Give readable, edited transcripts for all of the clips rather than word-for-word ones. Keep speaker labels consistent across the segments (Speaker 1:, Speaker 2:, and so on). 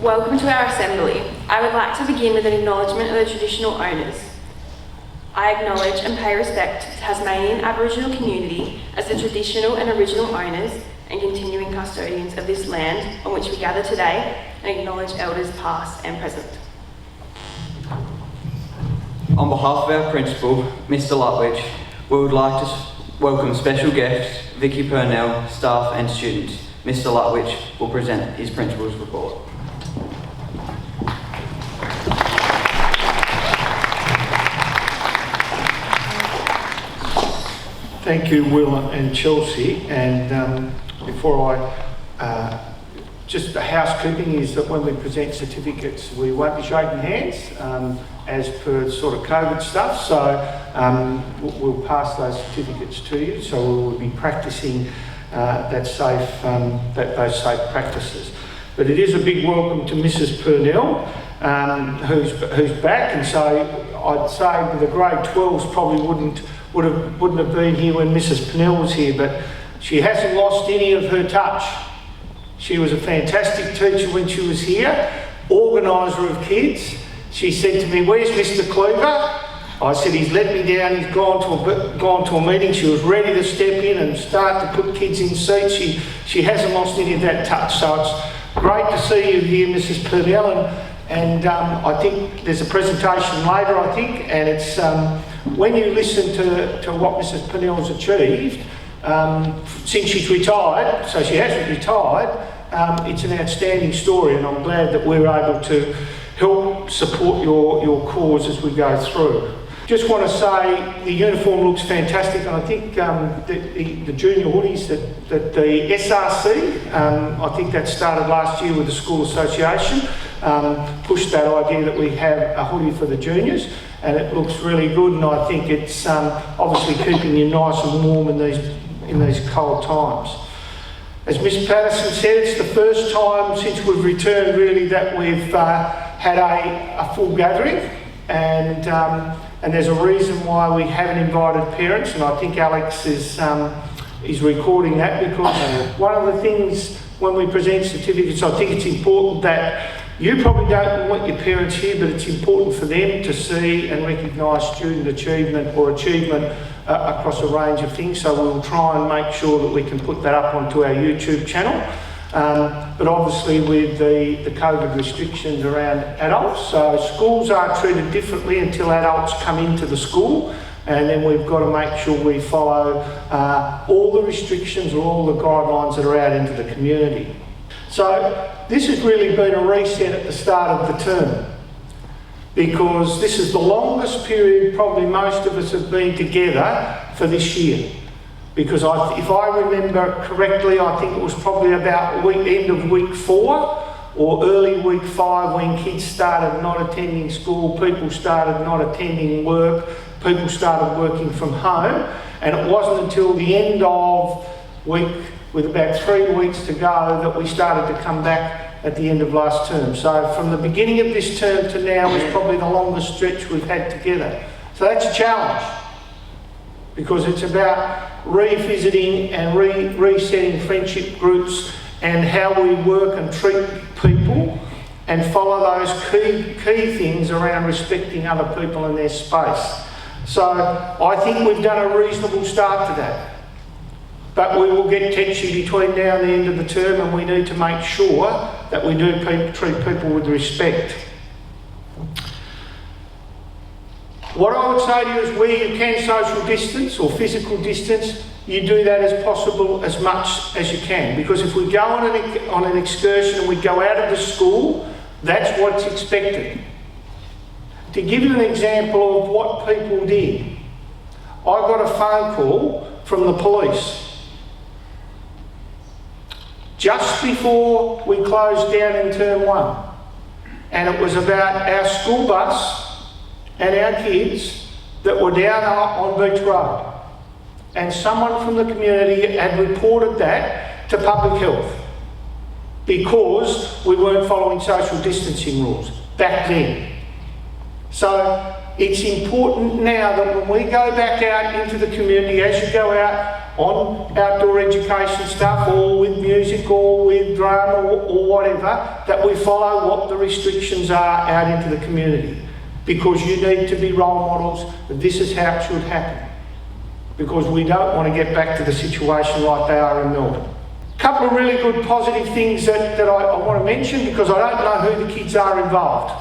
Speaker 1: Welcome to our assembly. I would like to begin with an acknowledgement of the traditional owners. I acknowledge and pay respect to Tasmanian Aboriginal community as the traditional and original owners and continuing custodians of this land on which we gather today, and acknowledge elders past and present.
Speaker 2: On behalf of our principal, Mr. Lutwich, we would like to welcome special guest Vicky Purnell, staff and students. Mr. Lutwich will present his principal's report.
Speaker 3: Thank you, Will and Chelsea. And before just the housekeeping is that when we present certificates, we won't be shaking hands as per sort of COVID stuff. So we'll pass those certificates to you. So we'll be practicing those safe practices. But it is a big welcome to Mrs. Purnell, who's back. And so I'd say the grade 12s probably wouldn't have been here when Mrs. Purnell was here, but she hasn't lost any of her touch. She was a fantastic teacher when she was here, organiser of kids. She said to me, "Where's Mr. Cleaver?" I said, "He's let me down, he's gone to a meeting." She was ready to step in and start to put kids in seats. She hasn't lost any of that touch. So it's great to see you here, Mrs. Purnell, and I think there's a presentation later, I think, and it's when you listen to what Mrs. Purnell's achieved, since she's retired, so she hasn't retired, it's an outstanding story, and I'm glad that we're able to help support your cause as we go through. Just want to say the uniform looks fantastic, and I think the junior hoodies that the SRC, I think that started last year with the school association, pushed that idea that we have a hoodie for the juniors, and it looks really good, and I think it's obviously keeping you nice and warm in these cold times. As Miss Patterson said, it's the first time since we've returned really that we've had a full gathering, and there's a reason why we haven't invited parents, and I think Alex is recording that, because one of the things when we present certificates, I think it's important that you probably don't want your parents here, but it's important for them to see and recognise student achievement or achievement across a range of things. So we'll try and make sure that we can put that up onto our YouTube channel. But obviously with the COVID restrictions around adults, so schools are treated differently until adults come into the school, and then we've got to make sure we follow all the restrictions or all the guidelines that are out into the community. So this has really been a reset at the start of the term, because this is the longest period probably most of us have been together for this year. Because if I remember correctly, I think it was probably about end of week 4 or early week 5 when kids started not attending school, people started not attending work, people started working from home, and it wasn't until the end of week, with about 3 weeks to go, that we started to come back at the end of last term. So from the beginning of this term to now is probably the longest stretch we've had together. So that's a challenge, because it's about revisiting and resetting friendship groups and how we work and treat people, and follow those key things around respecting other people in their space. So I think we've done a reasonable start to that. But we will get tetchy between now and the end of the term, and we need to make sure that we do treat people with respect. What I would say to you is, where you can social distance or physical distance, you do that as possible as much as you can. Because if we go on an excursion and we go out of the school, that's what's expected. To give you an example of what people did, I got a phone call from the police just before we closed down in term 1, and it was about our school bus and our kids that were down on Beach Road, and someone from the community had reported that to public health because we weren't following social distancing rules back then. So it's important now that when we go back out into the community, as you go out on outdoor education stuff, or with music, or with drama, or whatever, that we follow what the restrictions are out into the community. Because you need to be role models that this is how it should happen. Because we don't want to get back to the situation like they are in Melbourne. A couple of really good positive things that I want to mention, because I don't know who the kids are involved.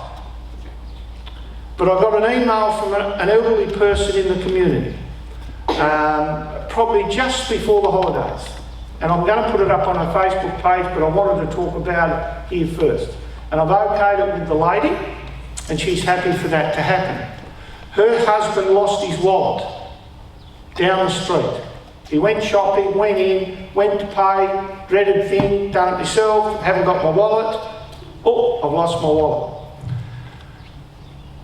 Speaker 3: But I got an email from an elderly person in the community, probably just before the holidays. And I'm going to put it up on a Facebook page, but I wanted to talk about it here first. And I've okayed it with the lady, and she's happy for that to happen. Her husband lost his wallet down the street. He went shopping, went in, went to pay, dreaded thing, done it myself, haven't got my wallet. Oh, I've lost my wallet.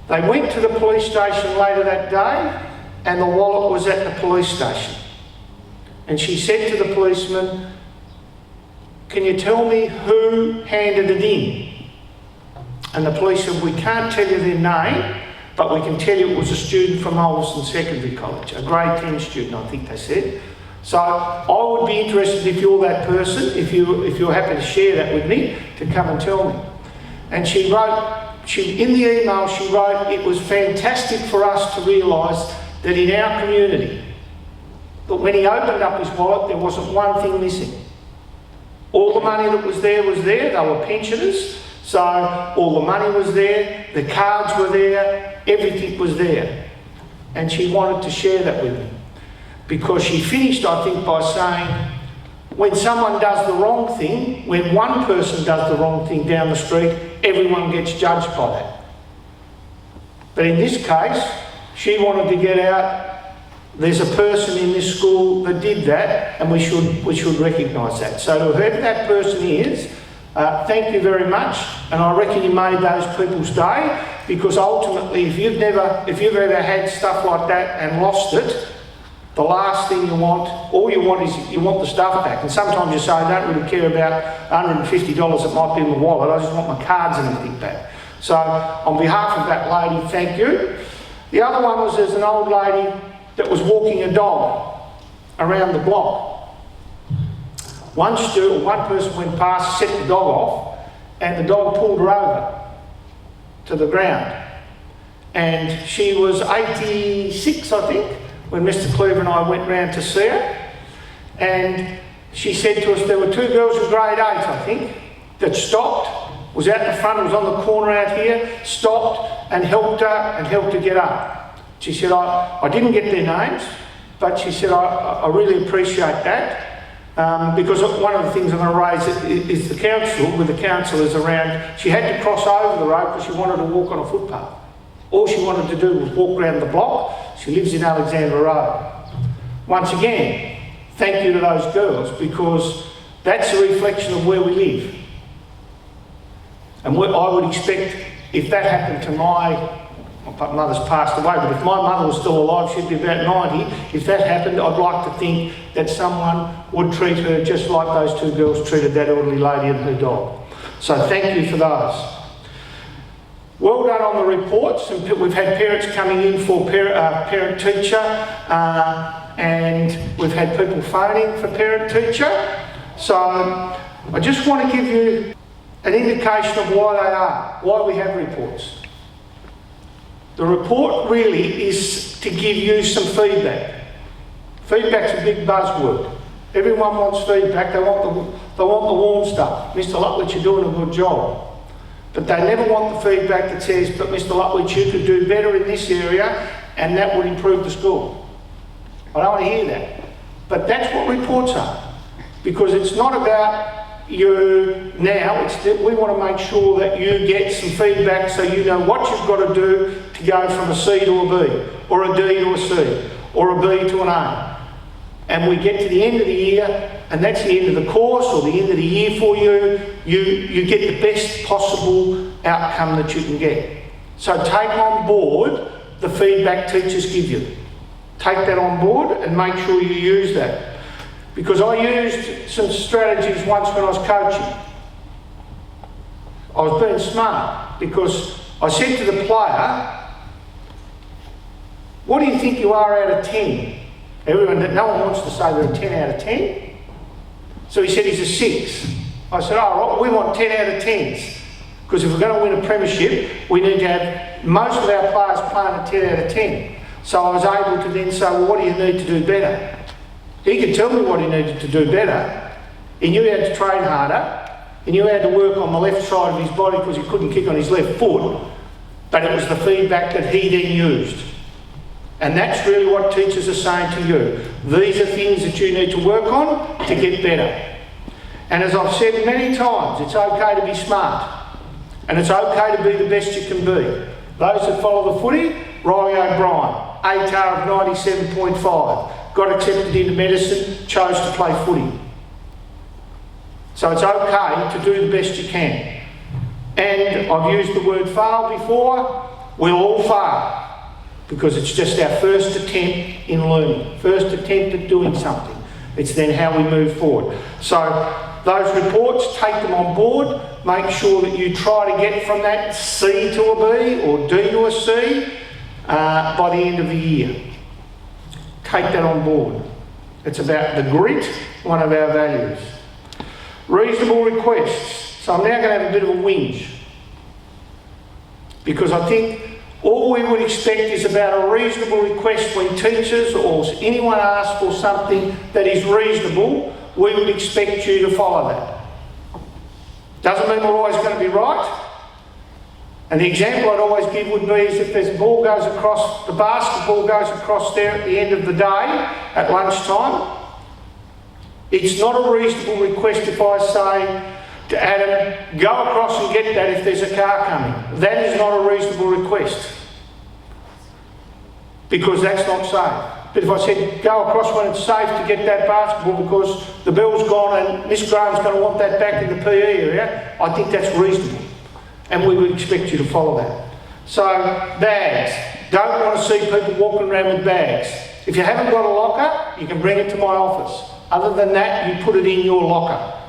Speaker 3: They went to the police station later that day, and the wallet was at the police station. And she said to the policeman, "Can you tell me who handed it in?" And the police said, "We can't tell you their name, but we can tell you it was a student from Ulverstone Secondary College, a grade 10 student," I think they said. So I would be interested, if you're that person, if you're happy to share that with me, to come and tell me. And she wrote, in the email she wrote, "It was fantastic for us to realise that in our community, that when he opened up his wallet, there wasn't one thing missing. All the money that was there, they were pensioners, so all the money was there, the cards were there, everything was there." And she wanted to share that with me. Because she finished, I think, by saying, when someone does the wrong thing, when one person does the wrong thing down the street, everyone gets judged by that. But in this case, she wanted to get out, there's a person in this school that did that, and we should recognise that. So to whoever that person is, thank you very much, and I reckon you made those people's day, because ultimately, if you've ever had stuff like that and lost it, the last thing you want, all you want is you want the stuff back. And sometimes you say, "I don't really care about $150 that might be in the wallet, I just want my cards and everything back." So on behalf of that lady, thank you. The other one was, there's an old lady that was walking a dog around the block. One person went past, set the dog off, and the dog pulled her over to the ground. And she was 86, I think, when Mr. Cleaver and I went round to see her. And she said to us, there were two girls in grade 8, I think, that stopped, was out the front, was on the corner out here, stopped and helped her get up. She said, I didn't get their names, but she said, I really appreciate that. Because one of the things I'm going to raise is the council, with the councillors around, she had to cross over the road because she wanted to walk on a footpath. All she wanted to do was walk around the block. She lives in Alexandra Road. Once again, thank you to those girls, because that's a reflection of where we live. And I would expect, if that happened to my mother's passed away, but if my mother was still alive, she'd be about 90. If that happened, I'd like to think that someone would treat her just like those two girls treated that elderly lady and her dog. So thank you for those. Well done on the reports, and we've had parents coming in for parent-teacher, and we've had people phoning for parent-teacher. So I just want to give you an indication of why we have reports. The report really is to give you some feedback. Feedback's a big buzzword. Everyone wants feedback. They want the warm stuff. "Mr. Lutwich, you're doing a good job." But they never want the feedback that says, "But Mr. Lutwich, you could do better in this area, and that would improve the school." I don't want to hear that. But that's what reports are. Because it's not about you now, it's that we want to make sure that you get some feedback so you know what you've got to do to go from a C to a B, or a D to a C, or a B to an A. And we get to the end of the year, and that's the end of the course or the end of the year for you, you get the best possible outcome that you can get. So take on board the feedback teachers give you. Take that on board and make sure you use that. Because I used some strategies once when I was coaching. I was being smart, because I said to the player, "What do you think you are out of 10 No one wants to say they're a 10 out of 10. So he said he's a 6. I said, all right, we want 10 out of 10s. Because if we're going to win a premiership, we need to have most of our players playing a 10 out of 10. So I was able to then say, well, what do you need to do better? He could tell me what he needed to do better. He knew he had to train harder. He knew he had to work on the left side of his body because he couldn't kick on his left foot. But it was the feedback that he then used. And that's really what teachers are saying to you. These are things that you need to work on to get better. And as I've said many times, it's okay to be smart. And it's okay to be the best you can be. Those that follow the footy, Riley O'Brien, ATAR of 97.5, got accepted into medicine, chose to play footy. So it's okay to do the best you can. And I've used the word fail before. We'll all fail because it's just our first attempt in learning, first attempt at doing something. It's then how we move forward. So those reports, take them on board, make sure that you try to get from that C to a B or D to a C by the end of the year. Take that on board. It's about the grit, one of our values. Reasonable requests. So I'm now going to have a bit of a whinge. Because I think all we would expect is about a reasonable request when teachers or anyone asks for something that is reasonable, we would expect you to follow that. Doesn't mean we're always going to be right. And the example I'd always give would be is if there's a ball goes across, the basketball goes across there at the end of the day, at lunchtime, it's not a reasonable request if I say to Adam, go across and get that if there's a car coming. That is not a reasonable request. Because that's not safe. But if I said, go across when it's safe to get that basketball because the bell's gone and Miss Graham's going to want that back in the PE area, I think that's reasonable. And we would expect you to follow that. So, bags. Don't want to see people walking around with bags. If you haven't got a locker, you can bring it to my office. Other than that, you put it in your locker.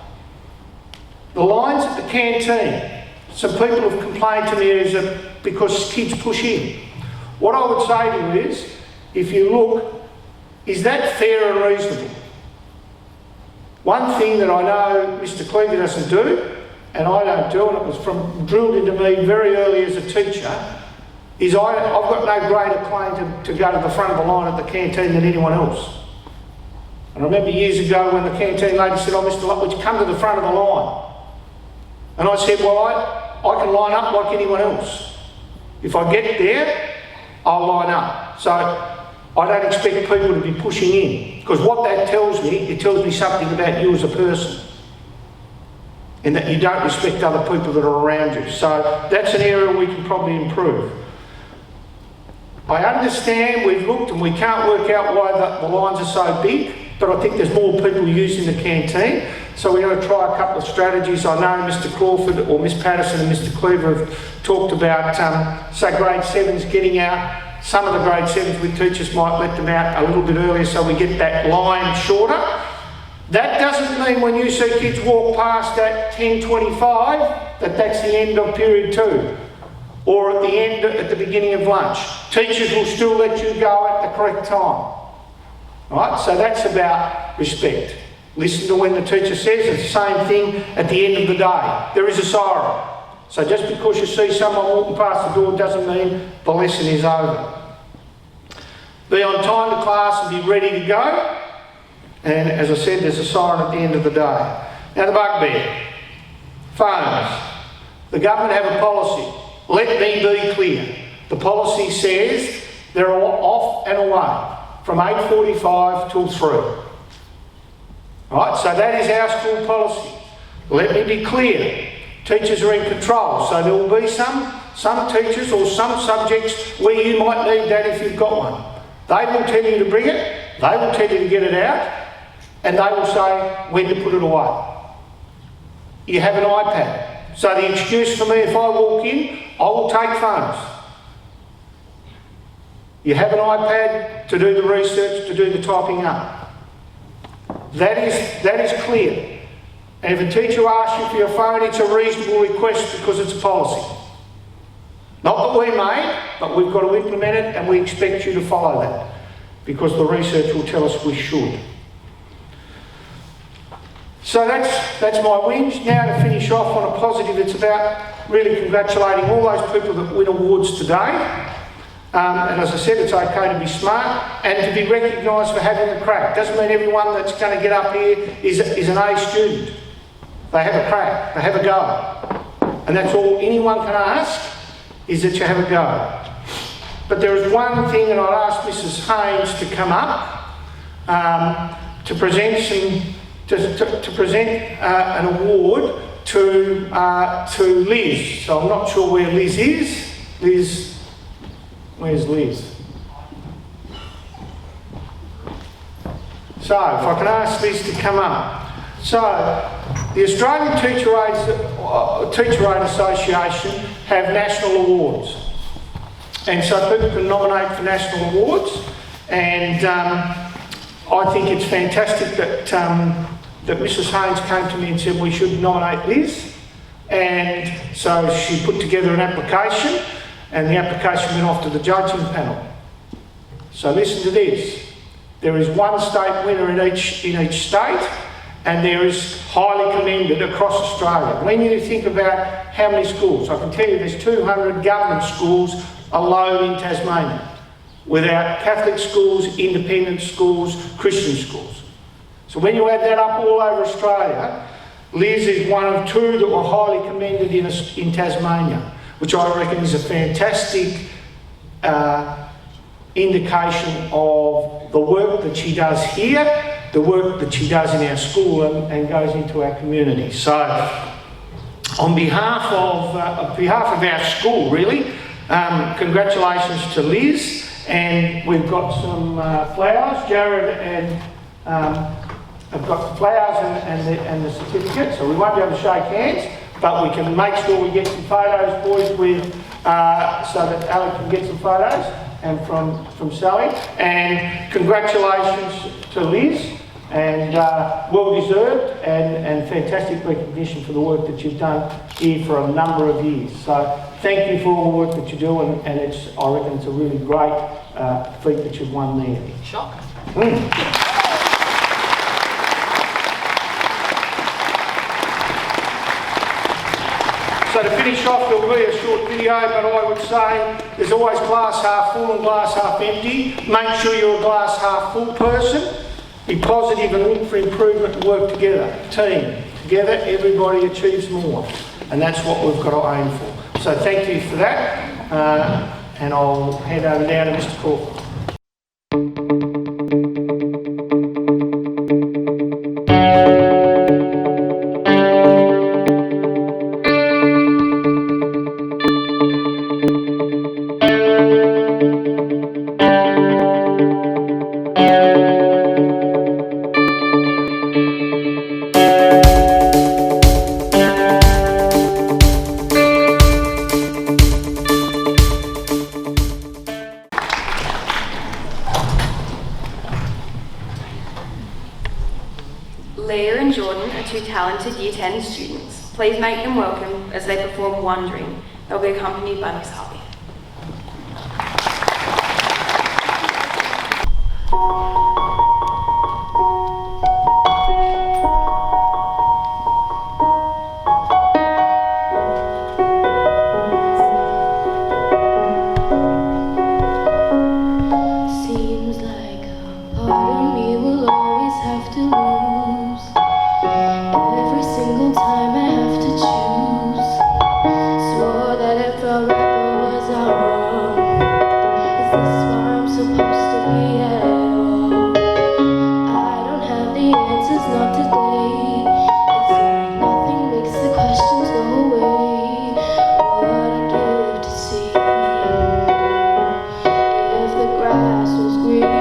Speaker 3: The lines at the canteen. Some people have complained to me is that because kids push in. What I would say to you is, if you look, is that fair and reasonable? One thing that I know Mr. Cleaver doesn't do, and I don't do, and it was drilled into me very early as a teacher, is I've got no greater claim to go to the front of the line at the canteen than anyone else. And I remember years ago when the canteen lady said, oh, Mr. Lutwidge, come to the front of the line. And I said, well, I can line up like anyone else. If I get there, I'll line up. So I don't expect people to be pushing in. Because what that tells me, it tells me something about you as a person. And that you don't respect other people that are around you. So that's an area we can probably improve. I understand we've looked and we can't work out why the lines are so big, but I think there's more people using the canteen. So we're going to try a couple of strategies. I know Mr. Crawford or Miss Patterson and Mr. Cleaver have talked about, say, grade 7s getting out. Some of the grade 7s with teachers might let them out a little bit earlier so we get that line shorter. That doesn't mean when you see kids walk past at 10:25 that that's the end of period 2 or at the beginning of lunch. Teachers will still let you go at the correct time. Right? So that's about respect. Listen to when the teacher says. It's the same thing at the end of the day. There is a siren. So just because you see someone walking past the door doesn't mean the lesson is over. Be on time to class and be ready to go. And as I said, there's a siren at the end of the day. Now the bugbear. Phones. The government have a policy. Let me be clear. The policy says they're all off and away from 8:45 till 3. Right, so that is our school policy. Let me be clear. Teachers are in control, so there will be some teachers or some subjects where you might need that if you've got one. They will tell you to bring it, they will tell you to get it out, and they will say when to put it away. You have an iPad. So the excuse for me if I walk in, I will take phones. You have an iPad to do the research, to do the typing up. That is clear. And if a teacher asks you for your phone, it's a reasonable request because it's a policy. Not that we made, but we've got to implement it and we expect you to follow that. because the research will tell us we should. So that's my whinge. Now to finish off on a positive, it's about really congratulating all those people that win awards today. And as I said, it's okay to be smart and to be recognised for having a crack. Doesn't mean everyone that's going to get up here is an A student. They have a crack, they have a go. And that's all anyone can ask, is that you have a go. But there is one thing, and I'd ask Mrs. Haynes to come up to present an award to Liz. So I'm not sure where Liz is. Liz, where's Liz? So if I can ask Liz to come up. So the Australian Teacher Aid Association have national awards. And so people can nominate for national awards, and I think it's fantastic that Mrs. Haynes came to me and said we should nominate Liz, and so she put together an application, and the application went off to the judging panel. So listen to this: there is one state winner in each state, and there is highly commended across Australia. When you think about how many schools, I can tell you there's 200 government schools alone in Tasmania, without Catholic schools, independent schools, Christian schools. So when you add that up all over Australia, Liz is one of two that were highly commended in Tasmania, which I reckon is a fantastic indication of the work that she does here, the work that she does in our school and goes into our community. So on behalf of our school, really, congratulations to Liz, and we've got some flowers. Jared and have got the flowers and the certificate, so we won't be able to shake hands, but we can make sure we get some photos, boys, so that Ali can get some photos, and from Sally. And congratulations to Liz, and well deserved and fantastic recognition for the work that you've done here for a number of years. So thank you for all the work that you do, and I reckon it's a really great feat that you've won there.
Speaker 4: Shock.
Speaker 3: So to finish off, there'll be a short video, but I would say there's always glass half full and glass half empty. Make sure you're a glass half full person. Be positive and look for improvement and work together. Team. Together, everybody achieves more. And that's what we've got to aim for. So thank you for that. And I'll hand over now to Mr. Corcoran.
Speaker 1: Leah and Jordan are two talented Year 10 students. Please make them welcome as they perform Wandering. They'll be accompanied by Miss Harvey.
Speaker 5: Seems like a part of me will always have to lose. Every single time I have to choose. Swore that it felt right, but was I wrong? Is this where I'm supposed to be at all? I don't have the answers, not today. It's like nothing makes the questions go away. What a gift to see. If the grass was greener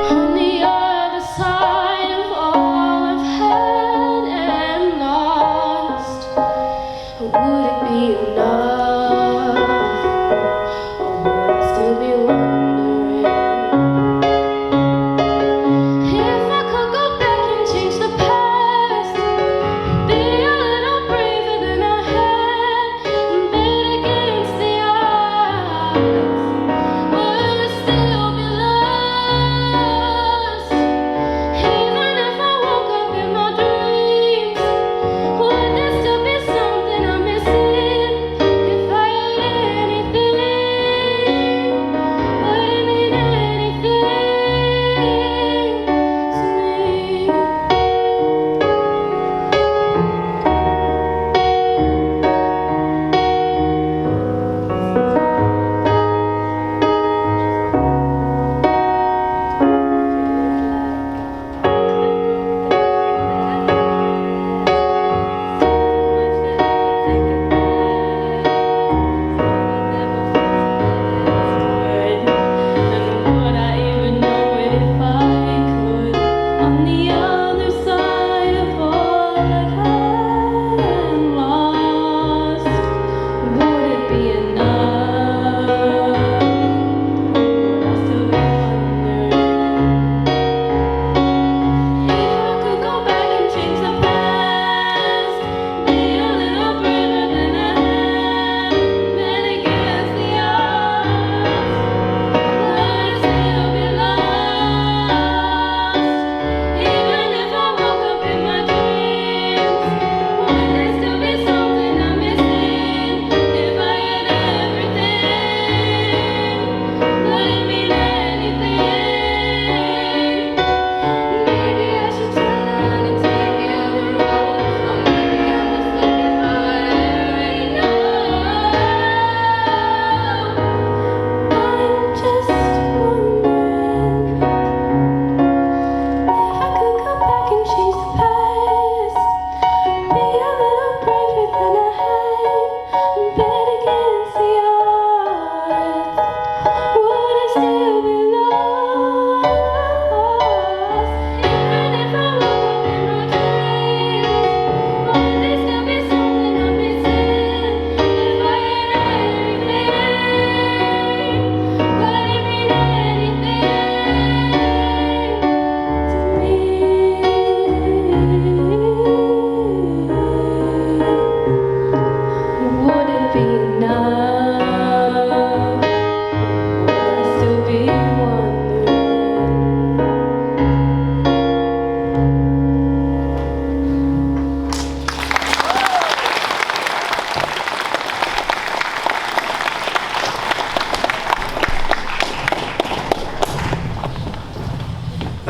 Speaker 5: on the other side of all I've had and lost, would it be enough? Or would I still be wondering? If I could go back and change the past, be a little braver than I had, and bet against the odds, would I still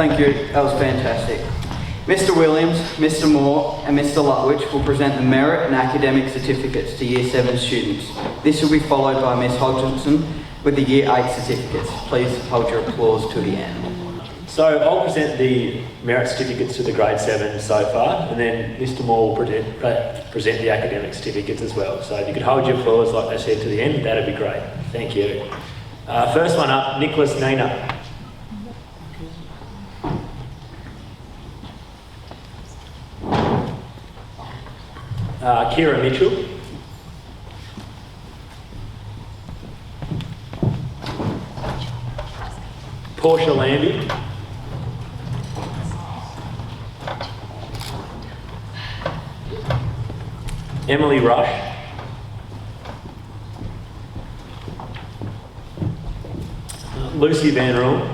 Speaker 2: Thank you, that was fantastic. Mr Williams, Mr Moore and Mr Lutwich will present the merit and academic certificates to Year 7 students. This will be followed by Ms Hodgkinson with the Year 8 certificates. Please hold your applause to the end.
Speaker 4: So I'll present the merit certificates to the grade 7 so far, and then Mr Moore will present the academic certificates as well. So if you could hold your applause like they said to the end, that'd be great. Thank you. First one up, Nicholas Nina. Kira Mitchell. Portia Lambie. Emily Rush. Lucy Van Roel.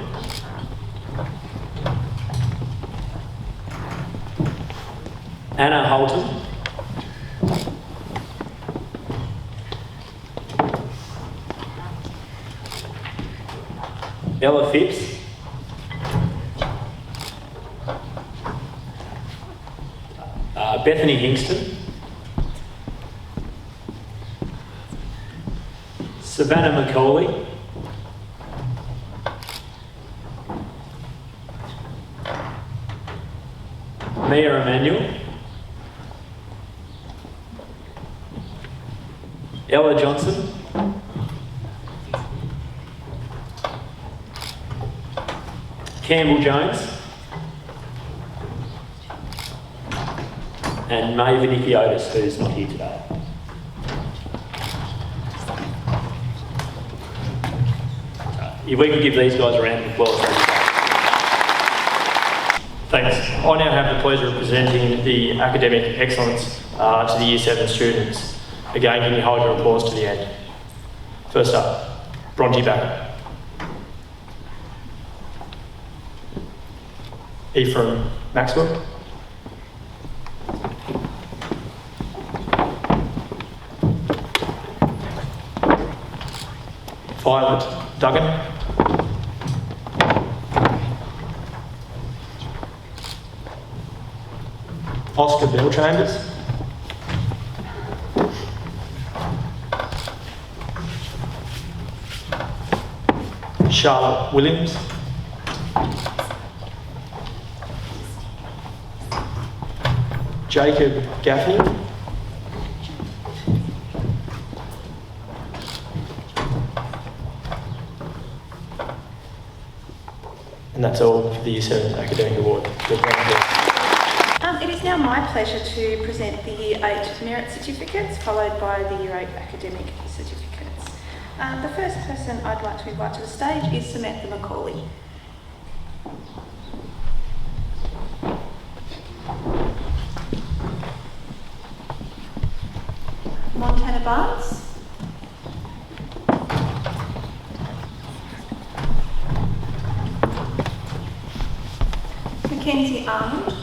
Speaker 4: Anna Holton. Ella Phipps. Bethany Hingston. Savannah McCauley. Mia Emanuel. Ella Johnson. Campbell Jones. And Maeve Nikiotis, who's not here today. If we could give these guys a round of applause.
Speaker 6: Thanks. I now have the pleasure of presenting the academic excellence to the Year 7 students. Again, can you hold your applause to the end? First up, Bronte Backer. Ephraim Maxwell. Violet Duggan. Oscar Bellchambers. Charlotte Williams. Jacob Gaffney. And that's all for the Year 7 Academic Award.
Speaker 1: It is now my pleasure to present the Year 8 merit certificates, followed by the Year 8 academic certificates. The first person I'd like to invite to the stage is Samantha McCauley. Montana Barnes. Mackenzie Arnold.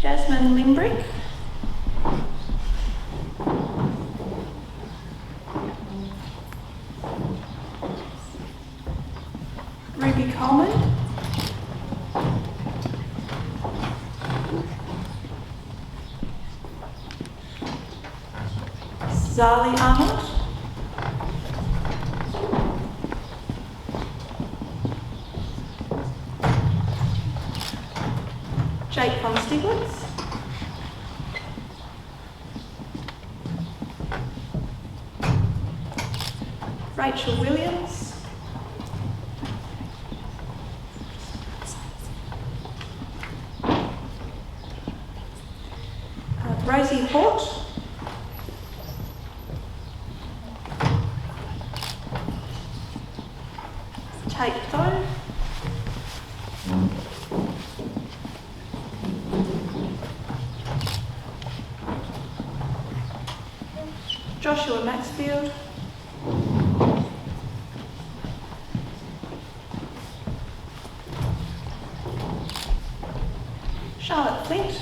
Speaker 1: Jasmine Limbrick. Ruby Coleman. Zali Arnold. Jake von Stiglitz. Rachel Williams. Rosie Hort. Tate Tho. Joshua Maxfield. Charlotte Flint.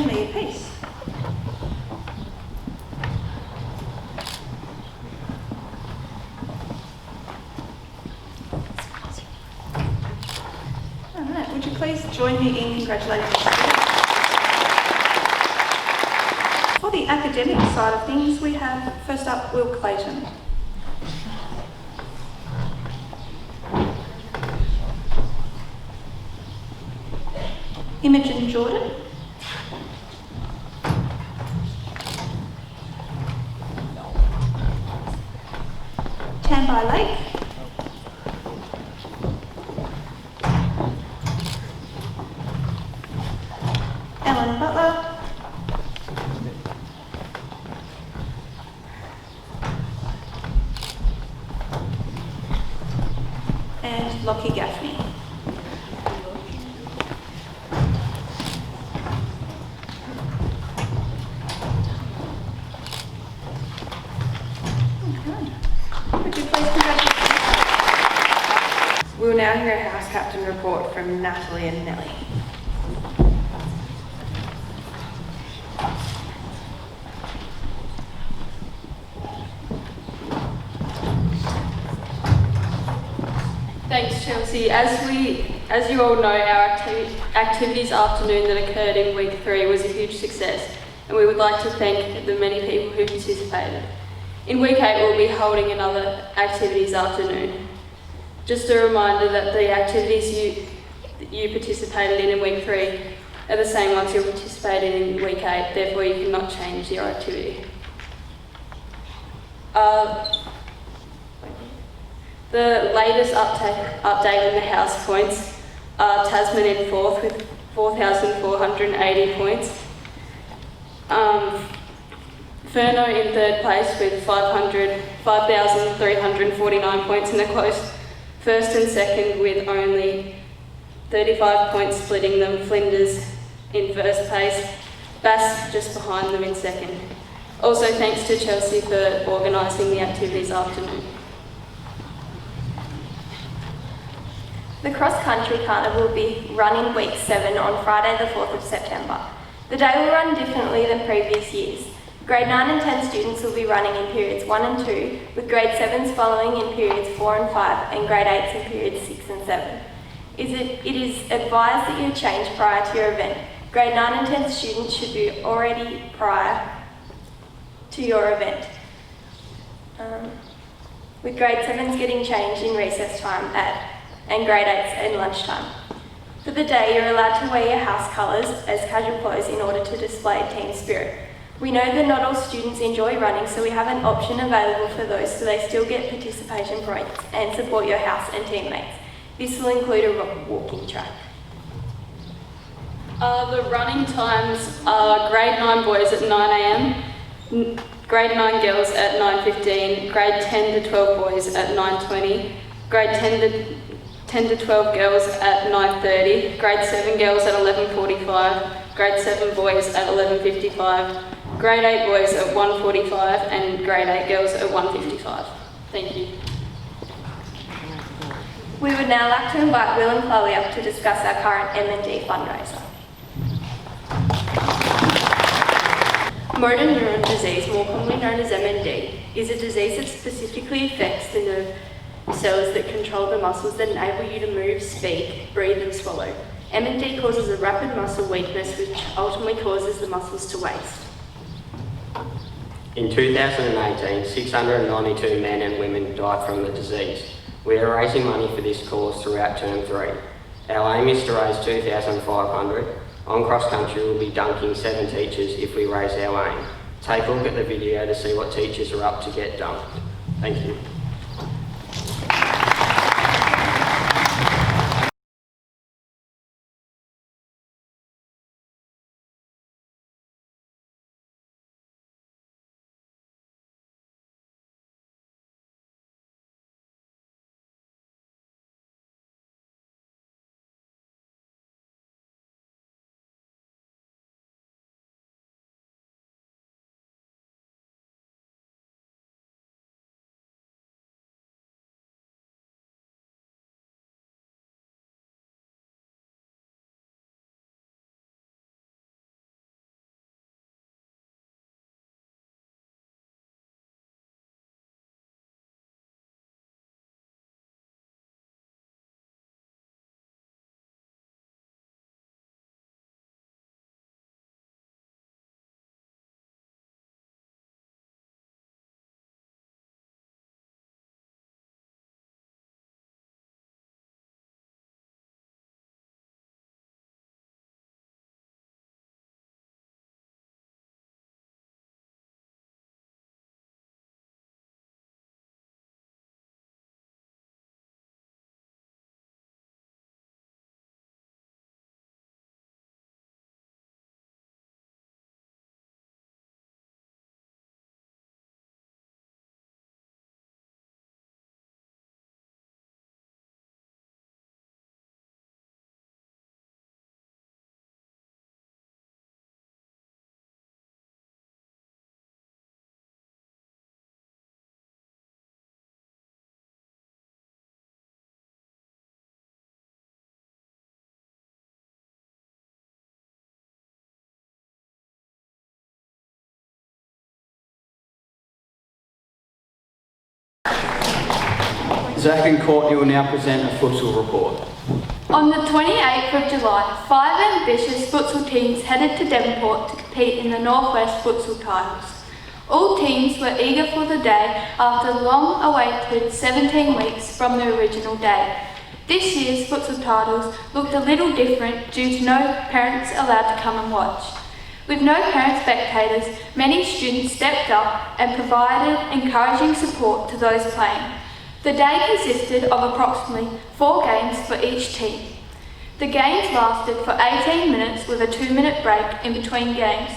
Speaker 7: join me a piece. All right, would you please join me in congratulating the students? For the academic side of things, we have first up Will Clayton. Imogen Jordan. Tambai Lake. Ellen Butler. And Lockie Gaffney. Would you please congratulate?
Speaker 1: We'll now hear a house captain report from Natalie and Nellie. Thanks, Chelsea. As you all know, our activities afternoon that occurred in week 3 was a huge success, and we would like to thank the many people who participated. In week 8, we'll be holding another activities afternoon. Just a reminder that the activities you participated in week 3 are the same ones you participated in week 8, therefore you cannot change your activity. The latest update in the house points are Tasman in 4th with 4,480 points. Furno in 3rd place with 5,349 points, and a close 1st and 2nd with only 35 points splitting them. Flinders in 1st place, Bass just behind them in 2nd. Also thanks to Chelsea for organising the activities afternoon.
Speaker 8: The cross-country carnival will be running week 7 on Friday the 4th of September. The day will run differently than previous years. Grade 9 and 10 students will be running in periods 1 and 2, with grade 7s following in periods 4 and 5, and grade 8s in periods 6 and 7. It is advised that you change prior to your event. Grade 9 and 10 students should be already prior to your event, with grade 7s getting changed in recess time and grade 8s in lunchtime. For the day, you're allowed to wear your house colours as casual clothes in order to display team spirit. We know that not all students enjoy running, so we have an option available for those so they still get participation points and support your house and teammates. This will include a walking track.
Speaker 1: The running times are grade 9 boys at 9 a.m, grade 9 girls at 9:15, grade 10 to 12 boys at 9:20, grade 10 to 12 girls at 9:30, grade 7 girls at 11:45, grade 7 boys at 11:55, grade 8 boys at 1:45, and grade 8 girls at 1:55. Thank you.
Speaker 8: We would now like to invite Will and Chloe up to discuss our current M&D fundraiser.
Speaker 1: Motor neuron disease, more commonly known as MND, is a disease that specifically affects the nerve cells that control the muscles that enable you to move, speak, breathe and swallow. MND causes a rapid muscle weakness which ultimately causes the muscles to waste.
Speaker 9: In 2018, 692 men and women died from the disease. We are raising money for this cause throughout Term 3. Our aim is to raise 2,500. On cross country, we'll be dunking 7 teachers if we raise our aim. Take a look at the video to see what teachers are up to get dunked. Thank you.
Speaker 2: Zach and Courtney will now present a futsal report.
Speaker 5: On the 28th of July, 5 ambitious futsal teams headed to Devonport to compete in the Northwest futsal titles. All teams were eager for the day after the long-awaited 17 weeks from the original day. This year's futsal titles looked a little different due to no parents allowed to come and watch. With no parent spectators, many students stepped up and provided encouraging support to those playing. The day consisted of approximately 4 games for each team. The games lasted for 18 minutes with a 2-minute break in between games.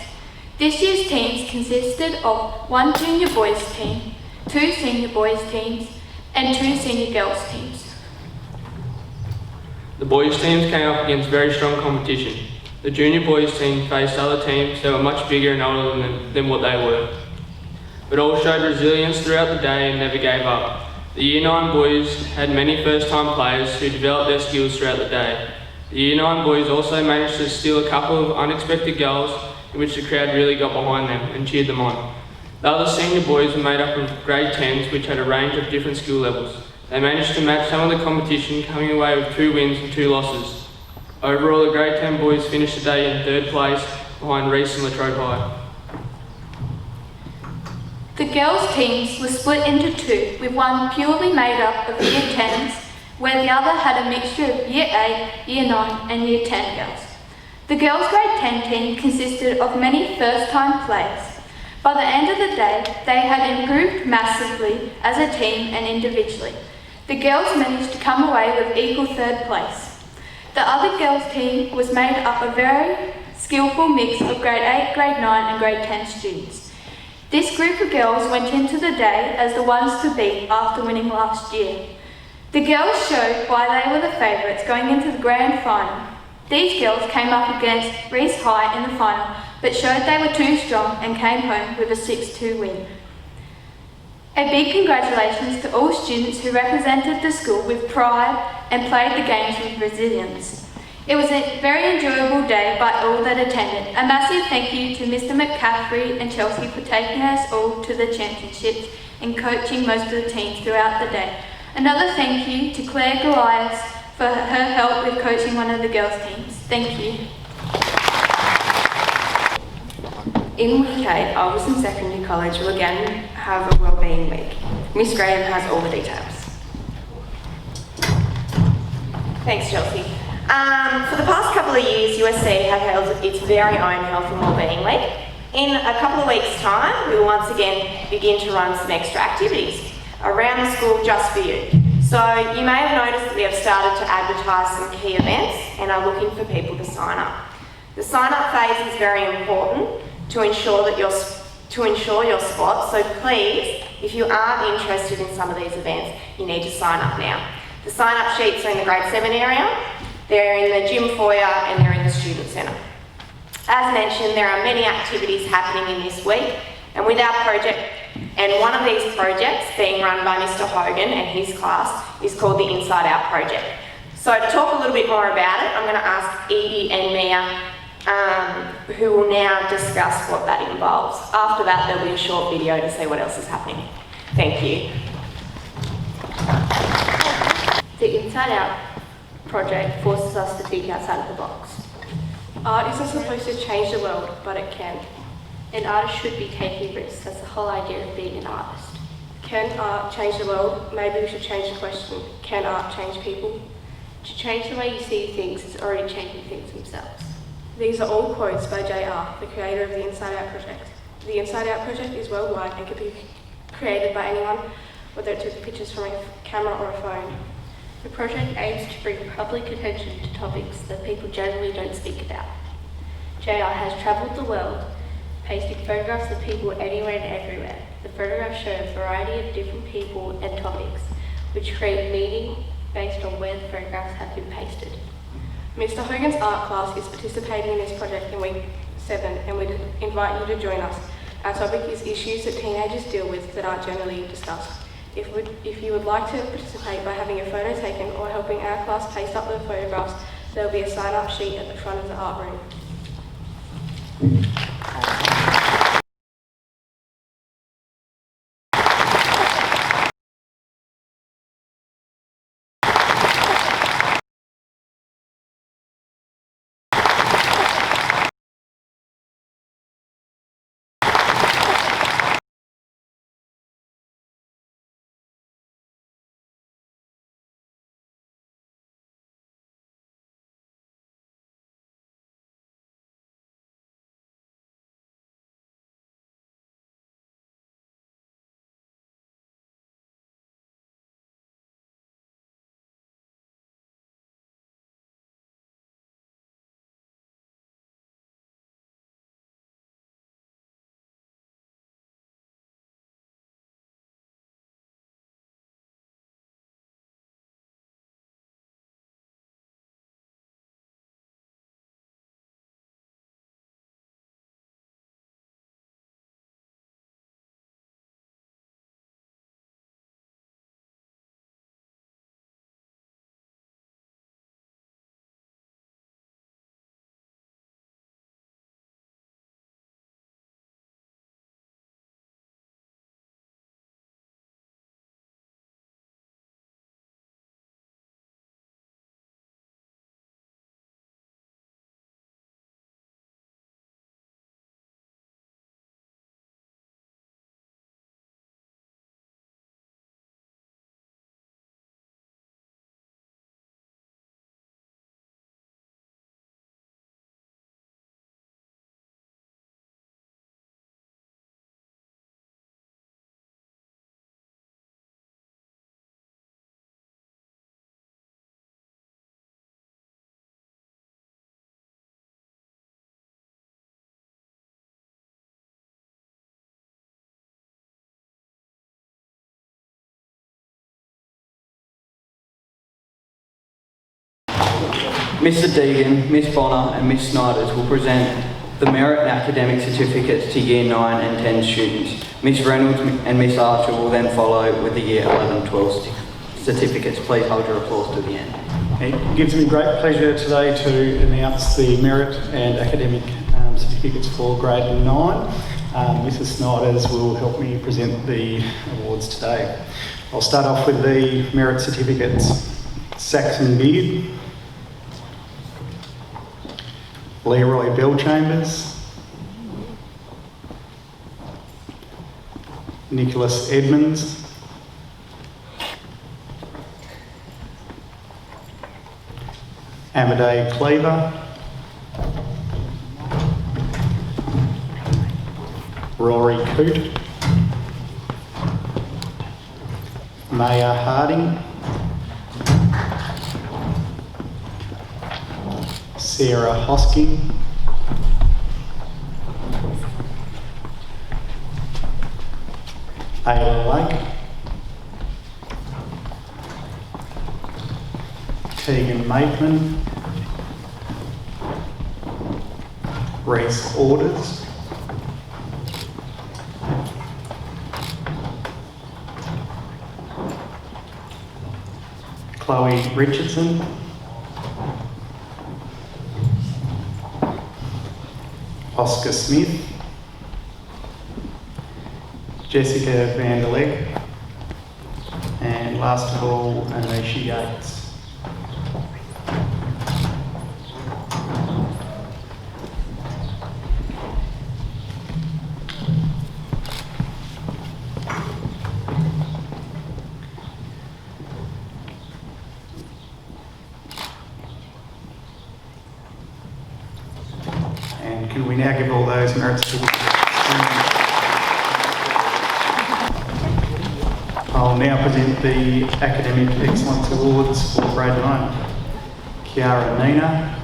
Speaker 5: This year's teams consisted of 1 junior boys team, 2 senior boys teams, and 2 senior girls teams.
Speaker 10: The boys teams came up against very strong competition. The junior boys team faced other teams that were much bigger and older than what they were, but all showed resilience throughout the day and never gave up. The Year 9 boys had many first-time players who developed their skills throughout the day. The Year 9 boys also managed to steal a couple of unexpected goals in which the crowd really got behind them and cheered them on. The other senior boys were made up of grade 10s which had a range of different skill levels. They managed to match some of the competition, coming away with 2 wins and 2 losses. Overall, the grade 10 boys finished the day in 3rd place behind Reese and Latrobe High.
Speaker 5: The girls' teams were split into 2, with one purely made up of Year 10s, where the other had a mixture of Year 8, Year 9 and Year 10 girls. The girls' grade 10 team consisted of many first-time players. By the end of the day, they had improved massively as a team and individually. The girls managed to come away with equal 3rd place. The other girls' team was made up of a very skillful mix of grade 8, grade 9 and grade 10 students. This group of girls went into the day as the ones to beat after winning last year. The girls showed why they were the favourites going into the grand final. These girls came up against Reese High in the final, but showed they were too strong and came home with a 6-2 win. A big congratulations to all students who represented the school with pride and played the games with resilience. It was a very enjoyable day by all that attended. A massive thank you to Mr. McCaffrey and Chelsea for taking us all to the championships and coaching most of the teams throughout the day. Another thank you to Claire Goliath for her help with coaching one of the girls' teams. Thank you.
Speaker 1: In week 8, Ulverstone Secondary College will again have a wellbeing week. Miss Graham has all the details. Thanks, Chelsea. For the past couple of years, USC have held its very own Health and Wellbeing Week. In a couple of weeks' time, we will once again begin to run some extra activities around the school just for you. So you may have noticed that we have started to advertise some key events and are looking for people to sign up. The sign-up phase is very important to ensure your spot, so please, if you are interested in some of these events, you need to sign up now. The sign-up sheets are in the grade 7 area, they're in the gym foyer and they're in the student centre. As mentioned, there are many activities happening in this week, and with our project, and one of these projects being run by Mr. Hogan and his class is called the Inside Out Project. So to talk a little bit more about it, I'm going to ask Edie and Mia who will now discuss what that involves. After that, there'll be a short video to see what else is happening. Thank you.
Speaker 11: The Inside Out project forces us to think outside of the box.
Speaker 8: Art isn't supposed to change the world, but it can.
Speaker 11: An artist should be taking risks. That's the whole idea of being an artist.
Speaker 8: Can art change the world? Maybe we should change the question. Can art change people?
Speaker 11: To change the way you see things is already changing things themselves.
Speaker 8: These are all quotes by JR, the creator of the Inside Out project. The Inside Out project is worldwide and can be created by anyone, whether it took pictures from a camera or a phone.
Speaker 11: The project aims to bring public attention to topics that people generally don't speak about. JR has travelled the world, pasting photographs of people anywhere and everywhere. The photographs show a variety of different people and topics, which create meaning based on where the photographs have been pasted.
Speaker 8: Mr. Hogan's art class is participating in this project in week 7 and we'd invite you to join us. Our topic is issues that teenagers deal with that aren't generally discussed. If you would like to participate by having your photo taken or helping our class paste up the photographs, there will be a sign-up sheet at the front of the art room.
Speaker 2: Mr. Deegan, Miss Bonner and Miss Sniders will present the merit and academic certificates to Year 9 and 10 students. Miss Reynolds and Miss Archer will then follow with the Year 11 and 12 certificates. Please hold your applause to the end.
Speaker 12: It gives me great pleasure today to announce the merit and academic certificates for grade 9. Mrs. Sniders will help me present the awards today. I'll start off with the merit certificates. Saxon Beard, Leroy Bellchambers, Nicholas Edmonds, Amadei Cleaver, Rory Coote, Maya Harding, Sarah Hosking, Ayla Lake, Tegan Maitland, Reese Orders, Chloe Richardson, Oscar Smith, Jessica van der Leck, and last of all, Anisha Yates. And can we now give all those merit certificates? I'll now present the Academic Excellence Awards for grade 9. Kiara Nina,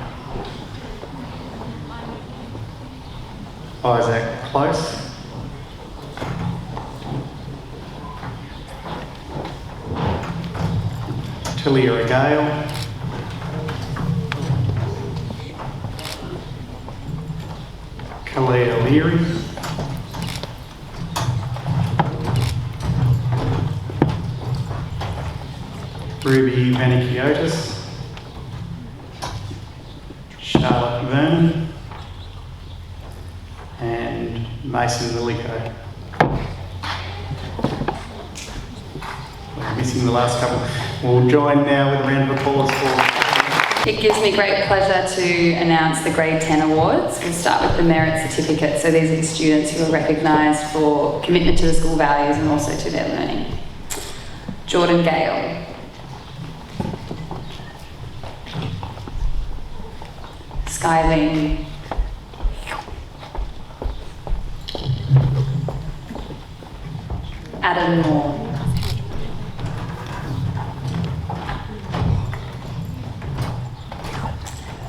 Speaker 12: Isaac Close, Talia Gale, Kalia Leary, Ruby Vanikiotis, Charlotte Vernon, and Mason Lillico. We're missing the last couple. We'll join now with a round of applause for...
Speaker 13: It gives me great pleasure to announce the Grade 10 Awards. We'll start with the Merit Certificate. So these are the students who are recognised for commitment to the school values and also to their learning. Jordan Gale. Skylene. Adam Moore.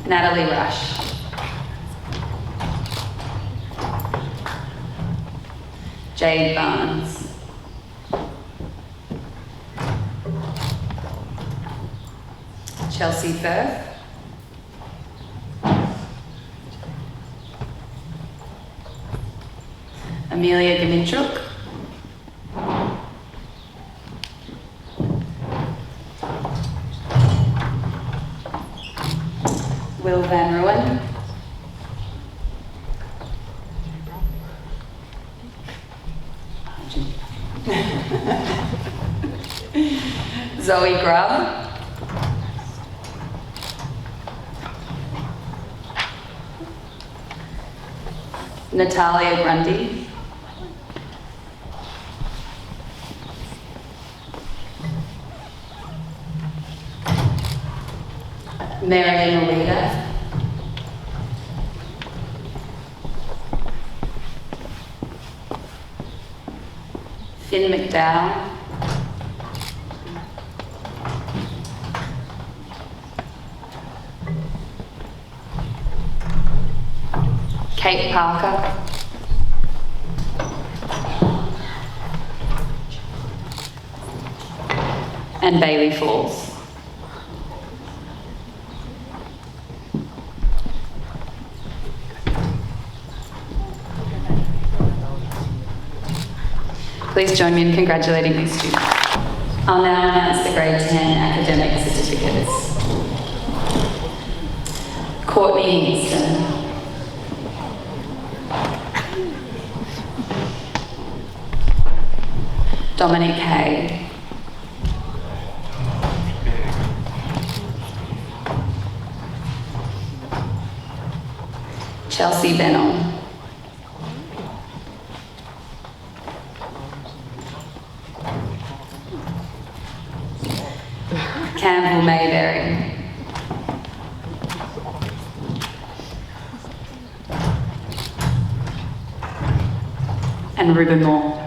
Speaker 13: Natalie Rush. Jade Barnes. Chelsea Firth. Amelia Gaminchuk. Will Van Ruin. Zoe Grubb. Natalia Grundy. Marion Alita. Finn McDowell. Kate Parker. And Bailey Falls. Please join me in congratulating these students. I'll now announce the grade 10 academic certificates. Courtney Easton. Dominic Hay. Chelsea Bennell. Campbell Mayberry. And Ruben Moore.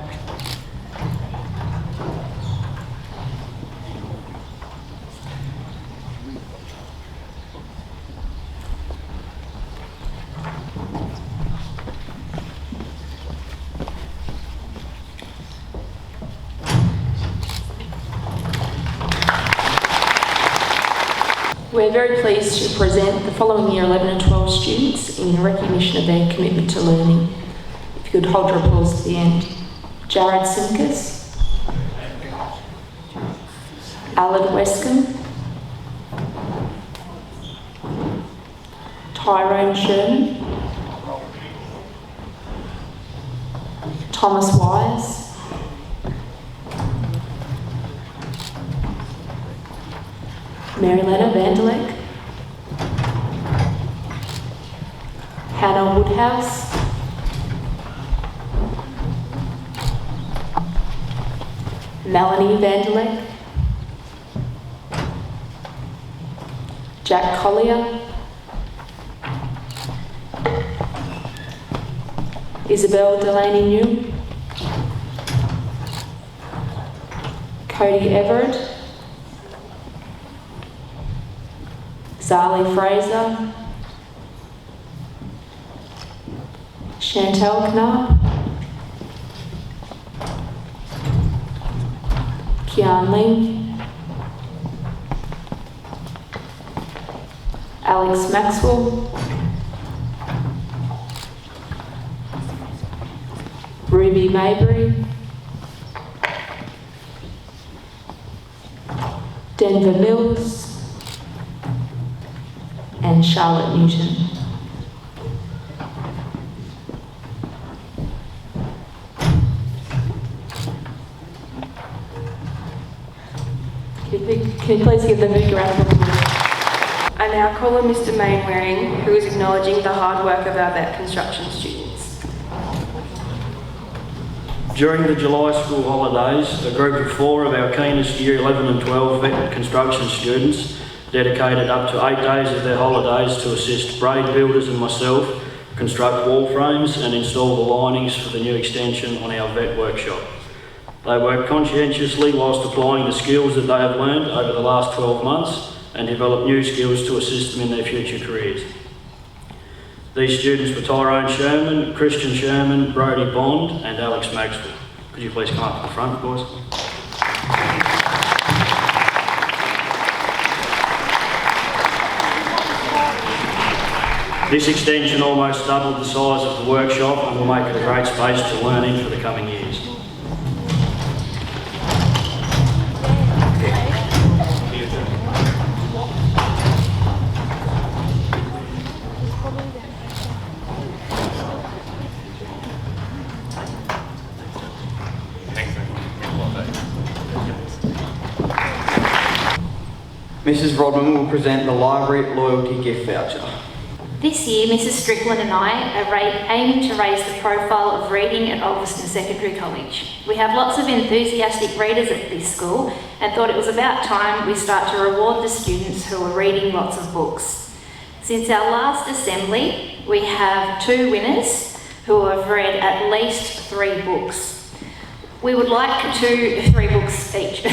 Speaker 14: We're very pleased to present the following Year 11 and 12 students in recognition of their commitment to learning. If you could hold your applause to the end. Jared Simkus, Alad Wescombe, Tyrone Sherman, Thomas Wise, Marilena Vanderleck, Hannah Woodhouse, Melanie Vanderleck, Jack Collier, Isabel Delaney New, Cody Everett, Zali Fraser, Chantel Knapp, Kian Ling, Alex Maxwell, Ruby Mabry, Denver Mills, and Charlotte Newton. Can you please give them a big round of applause?
Speaker 1: I now call on Mr. Mainwaring, who is acknowledging the hard work of our vet construction students.
Speaker 15: During the July school holidays, a group of 4 of our keenest Year 11 and 12 vet construction students dedicated up to 8 days of their holidays to assist Braid Builders and myself construct wall frames and install the linings for the new extension on our vet workshop. They work conscientiously whilst applying the skills that they have learned over the last 12 months and develop new skills to assist them in their future careers. These students were Tyrone Sherman, Christian Sherman, Brodie Bond and Alex Maxwell. Could you please come up to the front, boys? This extension almost doubled the size of the workshop and will make it a great space to learn in for the coming years.
Speaker 2: Mrs. Rodman will present the Library Loyalty Gift Voucher.
Speaker 16: This year, Mrs. Strickland and I are aiming to raise the profile of reading at Ulverstone Secondary College. We have lots of enthusiastic readers at this school and thought it was about time we start to reward the students who are reading lots of books. Since our last assembly, we have 2 winners who have read at least 3 books. We would like 3 books each.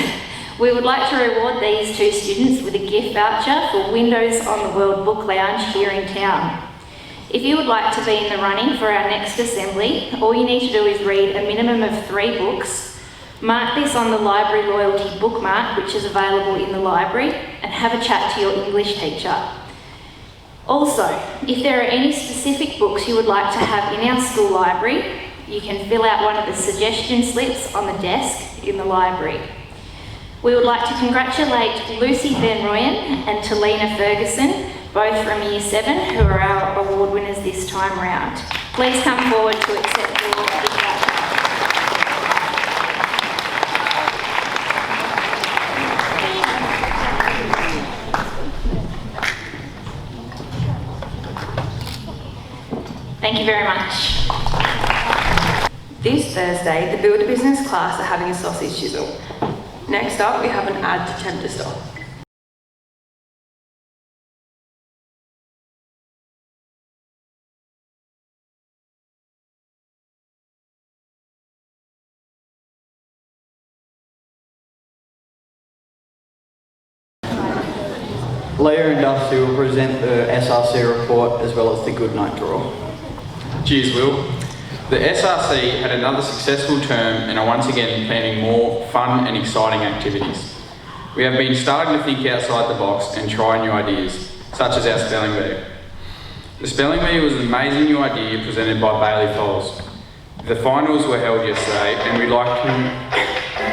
Speaker 16: We would like to reward these 2 students with a gift voucher for Windows on the World Book Lounge here in town. If you would like to be in the running for our next assembly, all you need to do is read a minimum of 3 books, mark this on the Library Loyalty bookmark, which is available in the library, and have a chat to your English teacher. Also, if there are any specific books you would like to have in our school library, you can fill out one of the suggestion slips on the desk in the library. We would like to congratulate Lucy Van Royen and Talina Ferguson, both from Year 7, who are our award winners this time round. Please come forward to accept your introduction. Thank you very much.
Speaker 1: This Thursday, the Builder Business class are having a sausage chisel. Next up, we have an ad to tempt us on.
Speaker 2: Leah and Dusty will present the SRC report as well as the Goodnight Draw.
Speaker 17: Cheers, Will. The SRC had another successful term and are once again planning more fun and exciting activities. We have been starting to think outside the box and try new ideas, such as our spelling bee. The spelling bee was an amazing new idea presented by Bailey Foles. The finals were held yesterday and we'd like to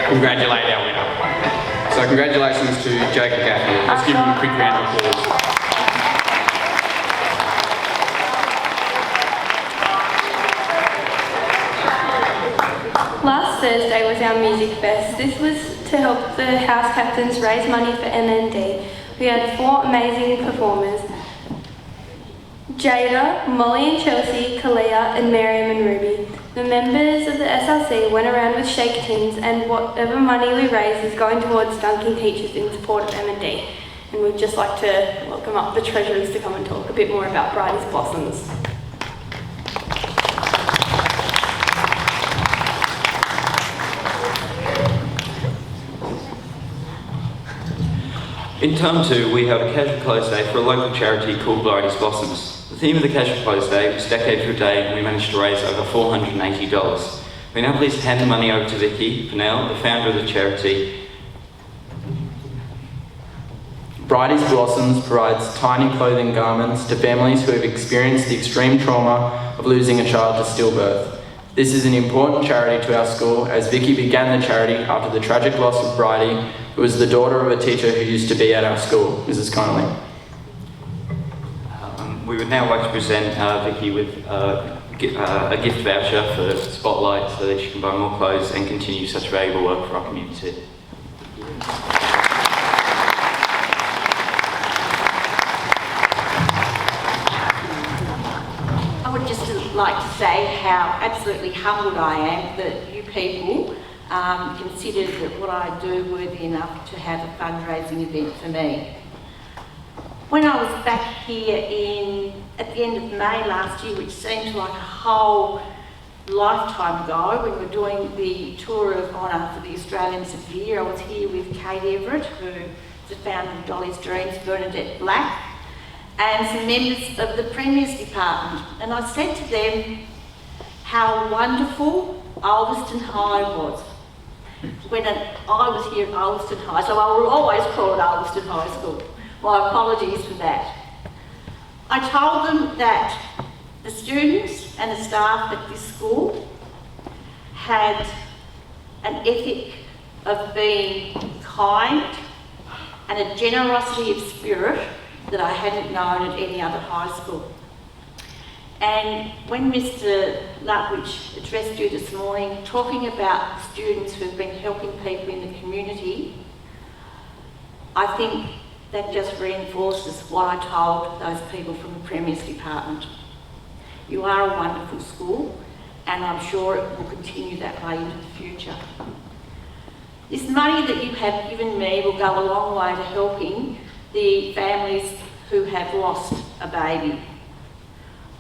Speaker 17: congratulate our winner. So congratulations to Jacob Gaffney. Let's give him a quick round of applause.
Speaker 8: Last Thursday was our music fest. This was to help the house captains raise money for MND. We had 4 amazing performers: Jada, Molly and Chelsea, Kalia and Miriam and Ruby. The members of the SRC went around with shake tins, and whatever money we raised is going towards dunking teachers in support of M&D. And we'd just like to welcome up the treasurers to come and talk a bit more about Bridie's Blossoms.
Speaker 18: In Term 2, we held a casual close day for a local charity called Bridie's Blossoms. The theme of the casual close day was Decade for a Day, and we managed to raise over $480. We're now pleased to hand the money over to Vicky Purnell, the founder of the charity.
Speaker 19: Bridie's Blossoms provides tiny clothing garments to families who have experienced the extreme trauma of losing a child to stillbirth. This is an important charity to our school, as Vicky began the charity after the tragic loss of Bridie, who was the daughter of a teacher who used to be at our school, Mrs. Connolly.
Speaker 18: We would now like to present Vicky with a gift voucher for Spotlight so that she can buy more clothes and continue such valuable work for our community.
Speaker 20: I would just like to say how absolutely humbled I am that you people considered that what I do worthy enough to have a fundraising event for me. When I was back here at the end of May last year, which seemed like a whole lifetime ago, when we were doing the tour of honour for the Australians of the Year, I was here with Kate Everett, who is the founder of Dolly's Dreams, Bernadette Black, and some members of the Premier's Department. And I said to them how wonderful Ulverstone High was. When I was here at Ulverstone High, so I will always call it Ulverstone High School. My apologies for that. I told them that the students and the staff at this school had an ethic of being kind and a generosity of spirit that I hadn't known at any other high school. And when Mr. Lutwich addressed you this morning, talking about students who've been helping people in the community, I think that just reinforces what I told those people from the Premier's Department. You are a wonderful school, and I'm sure it will continue that way into the future. This money that you have given me will go a long way to helping the families who have lost a baby.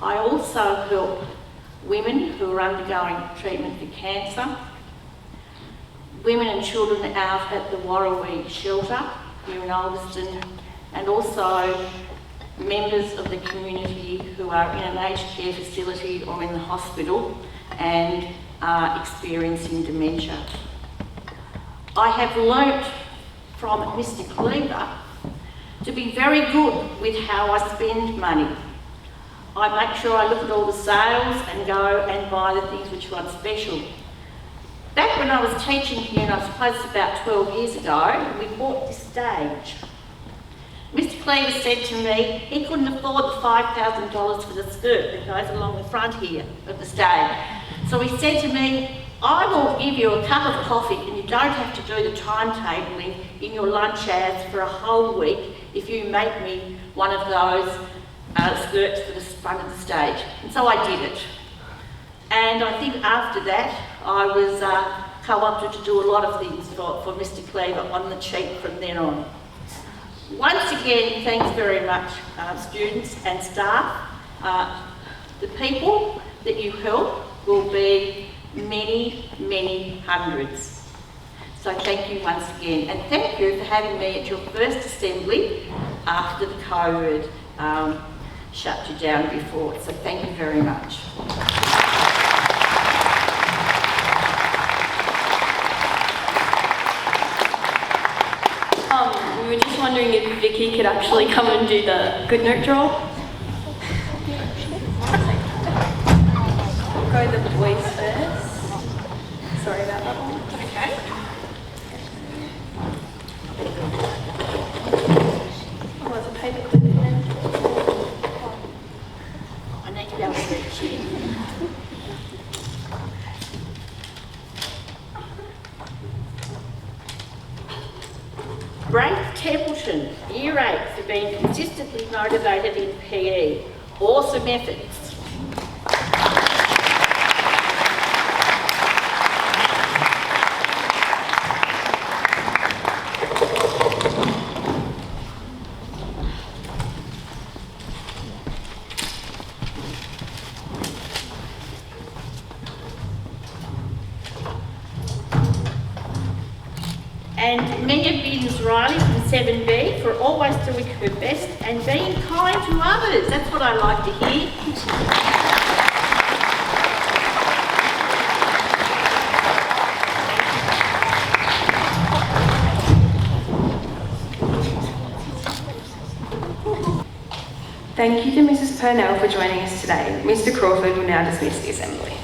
Speaker 20: I also help women who are undergoing treatment for cancer, women and children out at the Warrawee shelter here in Ulverstone, and also members of the community who are in an aged care facility or in the hospital and are experiencing dementia. I have learnt from Mr. Cleaver to be very good with how I spend money. I make sure I look at all the sales and go and buy the things which run special. Back when I was teaching here, and I suppose it's about 12 years ago, we bought this stage. Mr. Cleaver said to me he couldn't afford the $5,000 for the skirt that goes along the front here of the stage. So he said to me, I will give you a cup of coffee and you don't have to do the timetabling in your lunch hours for a whole week if you make me one of those skirts for the front of the stage. And so I did it. And I think after that, I was co-opted to do a lot of things for Mr. Cleaver on the cheap from then on. Once again, thanks very much, students and staff. The people that you help will be many, many hundreds. So thank you once again, and thank you for having me at your first assembly after the COVID shut you down before. So thank you very much.
Speaker 1: We were just wondering if Vicky could actually come and do the good note draw. We'll go the boys first. Sorry about that one. Okay. Oh, there's a paper clip in there.
Speaker 20: I need to be able to read it. Braith Templeton, Year 8, for being consistently motivated in PE. Awesome efforts. And Mia Bins Riley from 7B for always doing her best and being kind to others. That's what I like to hear.
Speaker 1: Thank you to Mrs. Purnell for joining us today. Mr. Crawford will now dismiss the assembly.